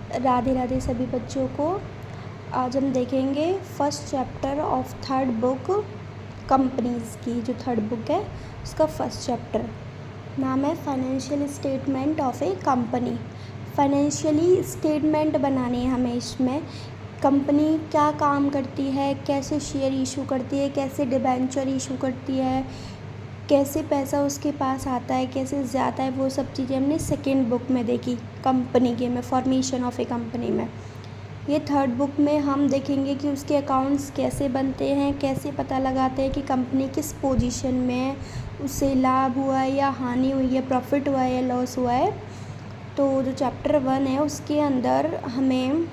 राधे राधे सभी बच्चों को। आज हम देखेंगे first chapter of third book companies की। जो थर्ड बुक है उसका फर्स्ट चैप्टर नाम है financial statement of A company. Financially statement बनानी है हमें। इसमें कंपनी क्या काम करती है, कैसे शेयर इशू करती है, कैसे डिबेंचर इशू करती है, कैसे पैसा उसके पास आता है, कैसे जाता है, वो सब चीज़ें हमने सेकेंड बुक में देखी कंपनी के में, फॉर्मेशन ऑफ ए कंपनी में। ये थर्ड बुक में हम देखेंगे कि उसके अकाउंट्स कैसे बनते हैं, कैसे पता लगाते हैं कि कंपनी किस पोजीशन में है, उससे लाभ हुआ है या हानि हुई है, प्रॉफिट हुआ है या लॉस हुआ है। तो जो चैप्टर 1 है उसके अंदर हमें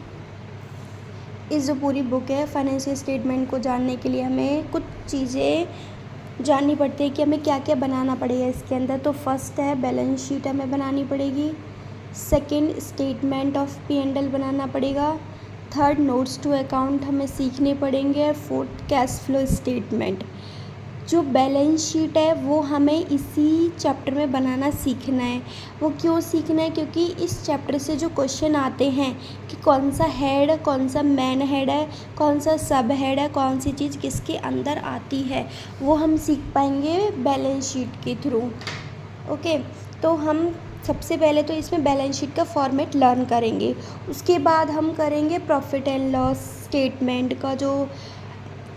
इस जो पूरी बुक है फाइनेंशियल स्टेटमेंट को जानने के लिए हमें कुछ चीज़ें जाननी पड़ती है कि हमें क्या क्या बनाना पड़ेगा इसके अंदर। तो फर्स्ट है बैलेंस शीट हमें बनानी पड़ेगी। सेकंड स्टेटमेंट ऑफ P&L बनाना पड़ेगा। थर्ड नोट्स टू अकाउंट हमें सीखने पड़ेंगे। Fourth cash flow statement. जो बैलेंस शीट है वो हमें इसी चैप्टर में बनाना सीखना है। वो क्यों सीखना है? क्योंकि इस चैप्टर से जो क्वेश्चन आते हैं कि कौन सा हेड, कौन सा मेन हेड है, कौन सा सब हेड है, कौन सी चीज़ किसके अंदर आती है, वो हम सीख पाएंगे बैलेंस शीट के थ्रू। ओके, तो हम सबसे पहले तो इसमें बैलेंस शीट का फॉर्मेट लर्न करेंगे। उसके बाद हम करेंगे प्रॉफिट एंड लॉस स्टेटमेंट का जो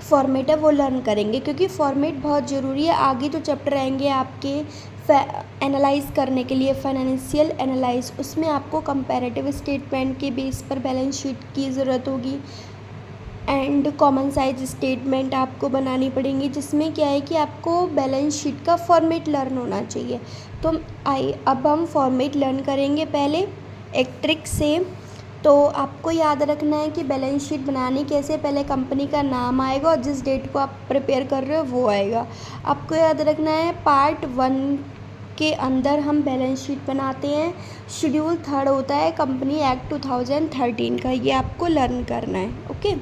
फॉर्मेट है वो लर्न करेंगे, क्योंकि फॉर्मेट बहुत ज़रूरी है। आगे जो चैप्टर आएंगे आपके एनालाइज करने के लिए, फाइनेंशियल एनालाइज, उसमें आपको कंपैरेटिव स्टेटमेंट के बेस पर बैलेंस शीट की ज़रूरत होगी एंड कॉमन साइज स्टेटमेंट आपको बनानी पड़ेंगी, जिसमें क्या है कि आपको बैलेंस शीट का फॉर्मेट लर्न होना चाहिए। तो अब हम फॉर्मेट लर्न करेंगे पहले एक ट्रिक से। तो आपको याद रखना है कि बैलेंस शीट बनानी कैसे, पहले कंपनी का नाम आएगा और जिस डेट को आप प्रिपेयर कर रहे हो वो आएगा। आपको याद रखना है पार्ट 1 के अंदर हम बैलेंस शीट बनाते हैं। शेड्यूल 3 होता है कंपनी एक्ट 2013 का, ये आपको लर्न करना है। ओके,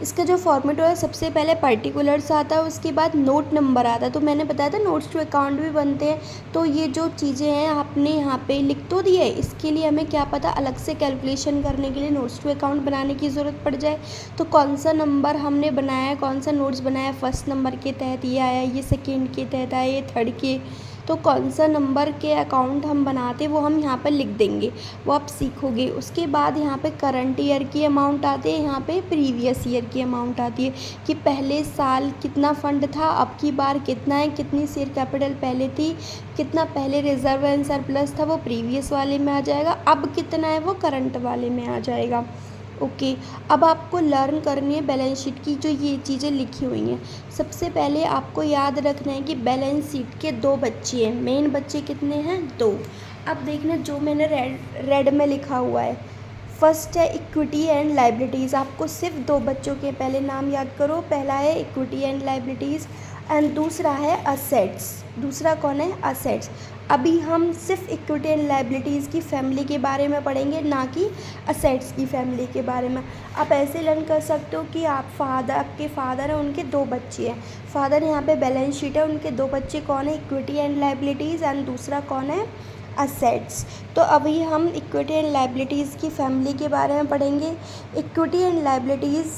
इसका जो फॉर्मेट है सबसे पहले पर्टिकुलर्स आता है, उसके बाद नोट नंबर आता है। तो मैंने बताया था नोट्स टू अकाउंट भी बनते हैं। तो ये जो चीज़ें हैं आपने यहाँ पे लिख तो दिए, इसके लिए हमें क्या पता अलग से कैलकुलेशन करने के लिए नोट्स टू अकाउंट बनाने की ज़रूरत पड़ जाए। तो कौन सा नंबर हमने बनाया है, कौन सा नोट्स बनाया, फर्स्ट नंबर के तहत ये आया, ये सेकेंड के तहत आया, ये थर्ड के, तो कौन सा नंबर के अकाउंट हम बनाते वो हम यहाँ पर लिख देंगे, वो आप सीखोगे। उसके बाद यहाँ पे करंट ईयर की अमाउंट आती है, यहाँ पे प्रीवियस ईयर की अमाउंट आती है कि पहले साल कितना फ़ंड था, अब की बार कितना है, कितनी शेयर कैपिटल पहले थी, कितना पहले रिजर्व एंड सरप्लस था, वो प्रीवियस वाले में आ जाएगा, अब कितना है वो करंट वाले में आ जाएगा। ओके, अब आपको लर्न करनी है बैलेंस शीट की जो ये चीज़ें लिखी हुई हैं। सबसे पहले आपको याद रखना है कि बैलेंस शीट के 2 बच्चे हैं। मेन बच्चे कितने हैं? 2। अब देखना जो मैंने रेड में लिखा हुआ है, फर्स्ट है इक्विटी एंड लाइबिलिटीज़। आपको सिर्फ 2 बच्चों के पहले नाम याद करो। पहला है इक्विटी एंड लाइबिलिटीज़ एंड दूसरा है असेट्स। दूसरा कौन है? असेट्स। अभी हम सिर्फ इक्विटी एंड लाइबिलिटीज़ की फैमिली के बारे में पढ़ेंगे, ना कि असेट्स की फैमिली के बारे में। आप ऐसे लर्न कर सकते हो कि आपके फादर हैं, उनके 2 बच्चे हैं। फादर यहाँ पे बैलेंस शीट है, उनके 2 बच्चे कौन है? इक्विटी एंड लाइबिलिटीज़ एंड दूसरा कौन है? असेट्स। तो अभी हम इक्विटी एंड लाइबिलिटीज़ की फैमिली के बारे में पढ़ेंगे। इक्विटी एंड लाइबिलिटीज़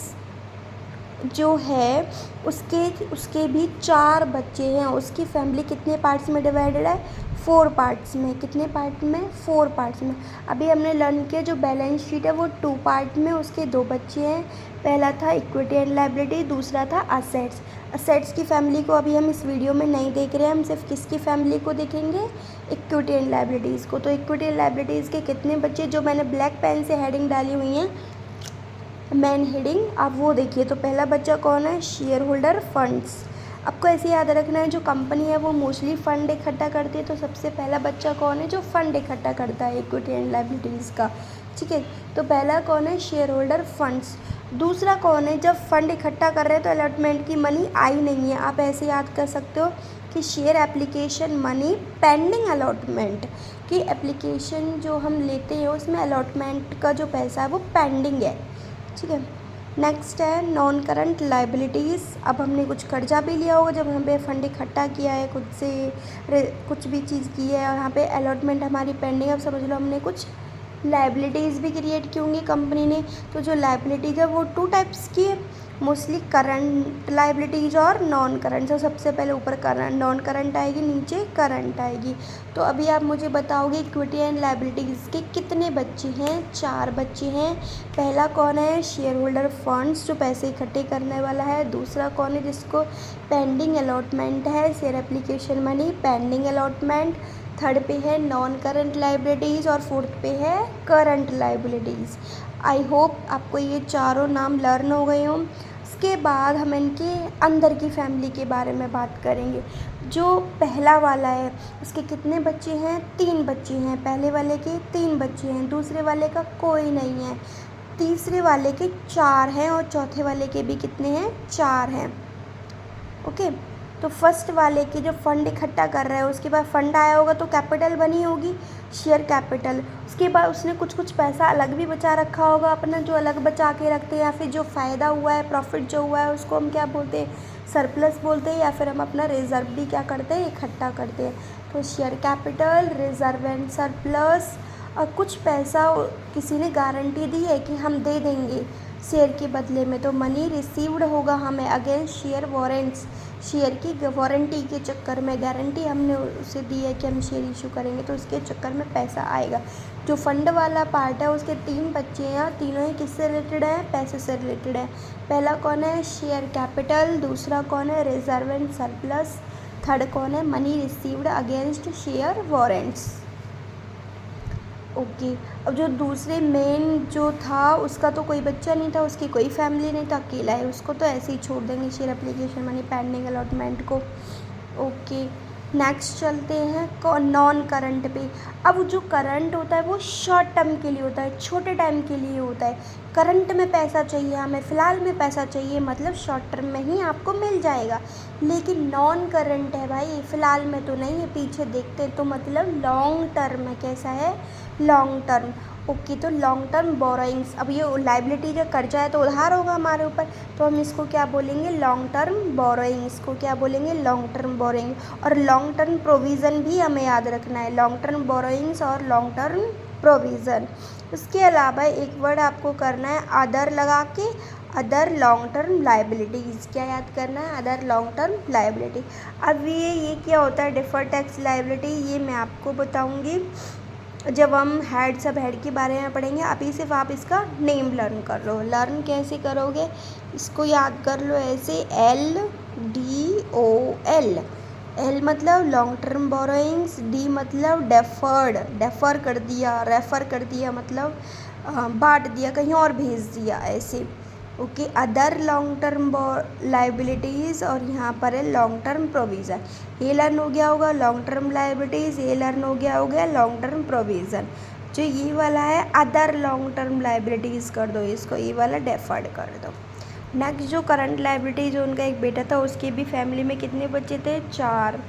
जो है उसके भी 4 बच्चे हैं। उसकी फैमिली कितने पार्ट्स में डिवाइडेड है? 4 पार्ट्स में। कितने पार्ट में? 4 पार्ट्स में। अभी हमने लर्न किया जो बैलेंस शीट है वो 2 पार्ट में, उसके 2 बच्चे हैं। पहला था इक्विटी एंड लाइबिलिटी, दूसरा था असेट्स। असेट्स की फैमिली को अभी हम इस वीडियो में नहीं देख रहे हैं, हम सिर्फ किसकी फैमिली को देखेंगे? इक्विटी एंड लाइबिलिटीज़ को। तो इक्विटी एंड लाइबिलिटीज़ के कितने बच्चे, जो मैंने ब्लैक पेन से हेडिंग डाली हुई हैं, मेन हेडिंग, आप वो देखिए। तो पहला बच्चा कौन है? Share holder funds. आपको ऐसे याद रखना है जो कंपनी है वो मोस्टली फ़ंड इकट्ठा करती है, तो सबसे पहला बच्चा कौन है जो फ़ंड इकट्ठा करता है इक्विटी एंड लाइबिलिटीज़ का? ठीक है, तो पहला कौन है? Share holder funds. दूसरा कौन है? जब फंड इकट्ठा कर रहे हैं तो अलॉटमेंट की मनी आई नहीं है, आप ऐसे याद कर सकते हो कि share application money pending allotment, कि एप्लीकेशन जो हम लेते हैं उसमें अलॉटमेंट का जो पैसा है वो पेंडिंग है। ठीक है, नेक्स्ट है नॉन करंट लाइबिलिटीज़। अब हमने कुछ कर्जा भी लिया होगा, जब हम पे फंड इकट्ठा किया है, खुद से कुछ भी चीज़ की है और यहाँ पे अलॉटमेंट हमारी पेंडिंग, अब समझ लो हमने कुछ लाइबिलिटीज़ भी क्रिएट की होंगी कंपनी ने। तो जो लाइबिलिटीज़ है वो 2 टाइप्स की है, मोस्टली करंट लाइबिलिटीज़ और नॉन करंट। तो सबसे पहले ऊपर करंट, नॉन करंट आएगी, नीचे करंट आएगी। तो अभी आप मुझे बताओगे इक्विटी एंड लाइबिलिटीज़ के कितने बच्चे हैं? 4 बच्चे हैं। पहला कौन है? शेयर होल्डर फंड्स, जो पैसे इकट्ठे करने वाला है। दूसरा कौन है? जिसको पेंडिंग अलॉटमेंट है, share application money pending allotment. Third पे है नॉन करंट लाइबिलिटीज़ और फोर्थ पे है करंट लाइबिलिटीज़। आई होप आपको ये चारों नाम लर्न हो गए हों। इसके बाद हम इनके अंदर की फैमिली के बारे में बात करेंगे। जो पहला वाला है उसके कितने बच्चे हैं? 3 बच्चे हैं। पहले वाले के 3 बच्चे हैं, दूसरे वाले का कोई नहीं है, तीसरे वाले के 4 हैं और चौथे वाले के भी कितने हैं? 4 हैं। ओके, तो फर्स्ट वाले के जो फंड इकट्ठा कर रहा है उसके बाद फंड आया होगा तो कैपिटल बनी होगी, शेयर कैपिटल। उसके बाद उसने कुछ पैसा अलग भी बचा रखा होगा अपना, जो अलग बचा के रखते हैं, या फिर जो फ़ायदा हुआ है, प्रॉफिट जो हुआ है उसको हम क्या बोलते हैं? सरप्लस बोलते हैं, या फिर हम अपना रिजर्व भी क्या करते हैं? इकट्ठा करते हैं। तो share capital, reserve and surplus. और कुछ पैसा किसी ने गारंटी दी है कि हम दे देंगे शेयर के बदले में, तो मनी रिसीव्ड होगा हमें अगेंस्ट शेयर वारंट्स। शेयर की वारंटी के चक्कर में गारंटी हमने उसे दी है कि हम शेयर इशू करेंगे, तो उसके चक्कर में पैसा आएगा। जो फंड वाला पार्ट है उसके 3 बच्चे हैं, तीनों ही किससे रिलेटेड हैं? पैसे से रिलेटेड है। पहला कौन है? Share capital. दूसरा कौन है? Reserve and surplus. थर्ड कौन है? Money received against share warrants. Okay, अब जो दूसरे मेन जो था उसका तो कोई बच्चा नहीं था, उसकी कोई फैमिली नहीं था, अकेला है, उसको तो ऐसे ही छोड़ देंगे share application money pending allotment को। ओके, नेक्स्ट चलते हैं नॉन करंट पे। अब जो करंट होता है वो शॉर्ट टर्म के लिए होता है, छोटे टाइम के लिए होता है। करंट में पैसा चाहिए हमें, फ़िलहाल में पैसा चाहिए, मतलब शॉर्ट टर्म में ही आपको मिल जाएगा। लेकिन नॉन करंट है भाई, फ़िलहाल में तो नहीं है, पीछे देखते तो मतलब लॉन्ग टर्म है। कैसा है? Long term. ओके, तो लॉन्ग टर्म बोरोइंग्स। अब ये लाइबिलिटी का कर्जा है तो उधार होगा हमारे ऊपर, तो हम इसको क्या बोलेंगे? Long term borrowing. इसको क्या बोलेंगे? Long term borrowing. और लॉन्ग टर्म प्रोविज़न भी हमें याद रखना है, लॉन्ग टर्म बोरोइंग्स और लॉन्ग टर्म प्रोविज़न। इसके अलावा एक वर्ड आपको करना है अदर लगा के, अदर लॉन्ग टर्म लाइबिलिटीज़। क्या याद करना है? Other long term liability. अब ये क्या होता है? डिफर्ड टैक्स लाइबिलिटी, ये मैं आपको बताऊँगी जब हम हेड सब हेड के बारे में पढ़ेंगे। अभी सिर्फ आप इसका नेम लर्न कर लो। लर्न कैसे करोगे? इसको याद कर लो ऐसे, LDOL। एल मतलब लॉन्ग टर्म बोरोइंग्स, डी मतलब डेफर्ड, डेफर कर दिया, रेफ़र कर दिया, मतलब बांट दिया, कहीं और भेज दिया, ऐसे। Okay, other long term liabilities, और यहाँ पर है लॉन्ग टर्म प्रोविज़न। ये लर्न हो गया होगा लॉन्ग टर्म लाइबिलिटीज़, ये लर्न हो गया लॉन्ग टर्म प्रोविज़न। जो ये वाला है अदर लॉन्ग टर्म लाइबिलिटीज़ कर दो इसको, ये वाला डेफर्ड कर दो। नेक्स्ट जो करंट लाइबिलिटी, जो उनका एक बेटा था उसके भी फैमिली में कितने बच्चे थे? 4।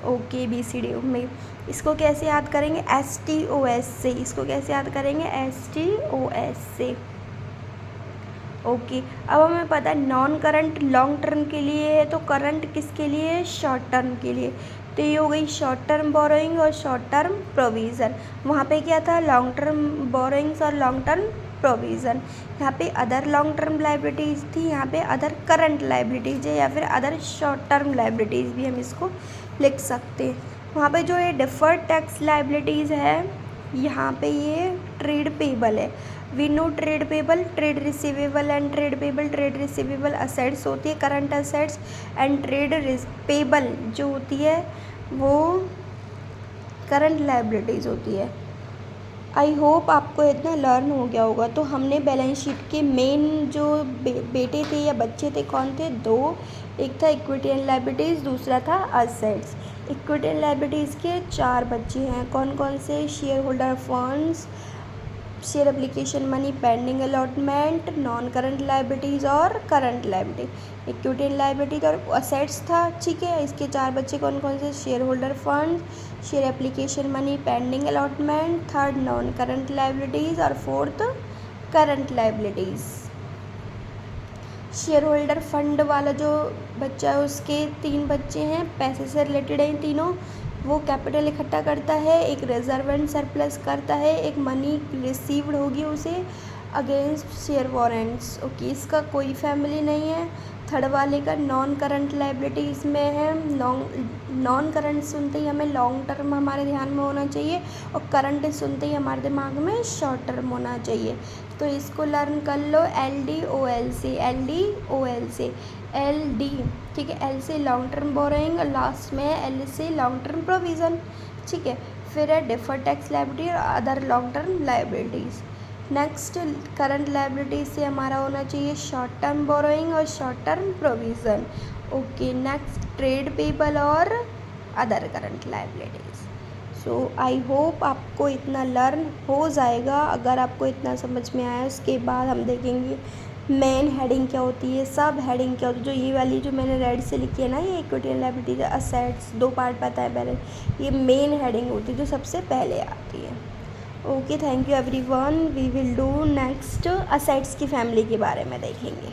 ओके, BCD में इसको कैसे याद करेंगे? STOS से। इसको कैसे याद करेंगे? STOS से। ओके, अब हमें पता है नॉन करंट लॉन्ग टर्म के लिए है, तो करंट किसके लिए है? शॉर्ट टर्म के लिए। तो ये हो गई शॉर्ट टर्म बोरोइंग और शॉर्ट टर्म प्रोविज़न। वहाँ पे क्या था? लॉन्ग टर्म बोरोइंग्स और लॉन्ग टर्म प्रोविज़न। यहाँ पे अदर लॉन्ग टर्म लाइबिलिटीज़ थी, यहाँ पे अदर करंट लाइबिलिटीज़ है, या फिर अदर शॉर्ट टर्म लाइबिलिटीज़ भी हम इसको लिख सकते हैं। वहाँ पे जो ये डिफर्ड टैक्स लाइबिलिटीज़ है, यहाँ पे ये ट्रेड पेबल है। We know trade payable, trade receivable and trade payable. Trade receivable assets होती है, current assets, and trade payable जो होती है वो करंट लाइबिलिटीज़ होती है। आई होप आपको इतना लर्न हो गया होगा। तो हमने बैलेंस शीट के मेन जो बेटे थे या बच्चे थे, कौन थे? 2। एक था इक्विटी एंड लाइबिलिटीज़, दूसरा था असेट्स। इक्विटी एंड लाइबिलिटीज़ के 4 बच्चे हैं, कौन कौन से? Shareholder funds, share application money pending allotment, non current liabilities और current liability. Equity and liability और असेट्स था, ठीक है। इसके 4 बच्चे कौन कौन से? Shareholder fund, share application money pending allotment, third non current liabilities और fourth current liabilities. Shareholder fund वाला जो बच्चा है उसके 3 बच्चे हैं, पैसे से रिलेटेड हैं तीनों। वो कैपिटल इकट्ठा करता है, एक रिजर्व एंड सरप्लस करता है, एक मनी रिसीव्ड होगी उसे अगेंस्ट शेयर वारंट्स। ओके, इसका कोई फैमिली नहीं है। थर्ड वाले का नॉन करंट लाइबिलिटीज़ में है। नॉन करंट सुनते ही हमें लॉन्ग टर्म हमारे ध्यान में होना चाहिए और करंट सुनते ही हमारे दिमाग में शॉर्ट टर्म होना चाहिए। तो इसको लर्न कर लो, LDOL से LD, ठीक है। L से लॉन्ग टर्म बोरोइंग और लास्ट में है L से लॉन्ग टर्म प्रोविज़न, ठीक है। फिर है डिफर्ड टैक्स लाइबिलिटी और other long term liabilities. Next current liability से हमारा होना चाहिए शॉर्ट टर्म बोरोइंग और short term provision. Okay, next trade payable और other current liabilities. So I hope आपको इतना लर्न हो जाएगा। अगर आपको इतना समझ में आया, उसके बाद हम देखेंगे मेन हेडिंग क्या होती है, सब हेडिंग क्या होती है। जो ये वाली जो मैंने रेड से लिखी है ना, ये equity and liability assets, 2 part पता है पहले, ये मेन हेडिंग होती है जो सबसे पहले आती है। Okay, thank you everyone. We will do next assets की फैमिली के बारे में देखेंगे।